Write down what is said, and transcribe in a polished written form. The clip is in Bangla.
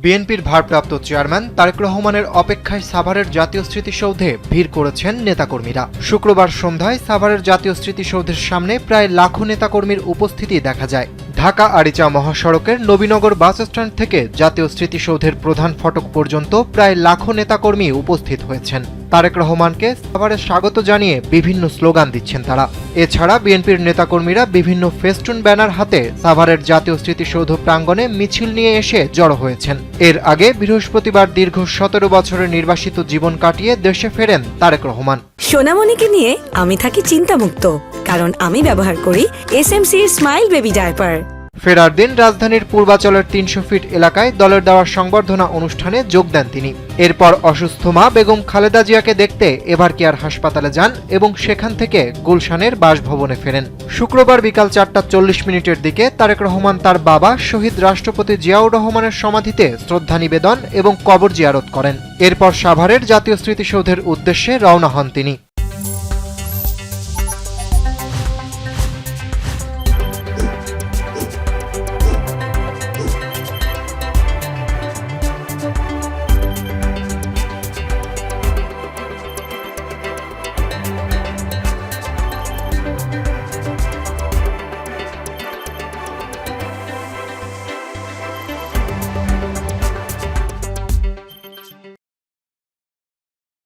বিএনপির ভারপ্রাপ্ত চেয়ারম্যান তারেক রহমানের অপেক্ষায় সাভারের জাতীয় স্মৃতিসৌধে ভিড় করেছেন নেতাকর্মীরা। শুক্রবার সন্ধ্যায় সাভারের জাতীয় স্মৃতিসৌধের সামনে প্রায় লাখো নেতাকর্মীর উপস্থিতি দেখা যায়। ঢাকা আরিচা মহাসড়কের নবীনগর বাস স্ট্যান্ড থেকে জাতীয় স্মৃতিসৌধের প্রধান ফটক পর্যন্ত প্রায় লাখো নেতাকর্মী উপস্থিত হয়েছেন। তারেক রহমানকে সাভারে স্বাগত জানিয়ে বিভিন্ন স্লোগান দিচ্ছেন তারা। এছাড়া বিএনপির নেতাকর্মীরা বিভিন্ন ফেস্টুন ব্যানার হাতে সাভারের জাতীয় স্মৃতিসৌধ প্রাঙ্গণে মিছিল নিয়ে এসে জড়ো হয়েছেন। এর আগে বৃহস্পতিবার দীর্ঘ 17 বছরের নির্বাসিত জীবন কাটিয়ে দেশে ফেরেন তারেক রহমান। সোনামণিকে নিয়ে আমি থাকি চিন্তামুক্ত, কারণ আমি ব্যবহার করি SMC স্মাইল বেবি ডায়পার। ফেরার দিন রাজধানীর পূর্বাচলের 300 ফিট এলাকায় দলের দেওয়া সংবর্ধনা অনুষ্ঠানে যোগ দেন তিনি। এরপর অসুস্থ মা বেগম খালেদা জিয়াকে দেখতে এভার কেয়ার হাসপাতালে যান এবং সেখান থেকে গুলশানের বাসভবনে ফেরেন। শুক্রবার বিকাল 4:40 দিকে তারেক রহমান তার বাবা শহীদ রাষ্ট্রপতি জিয়াউর রহমানের সমাধিতে শ্রদ্ধা নিবেদন এবং কবর জিয়ারত করেন। এরপর সাভারের জাতীয় স্মৃতিসৌধের উদ্দেশ্যে রওনা হন তিনি।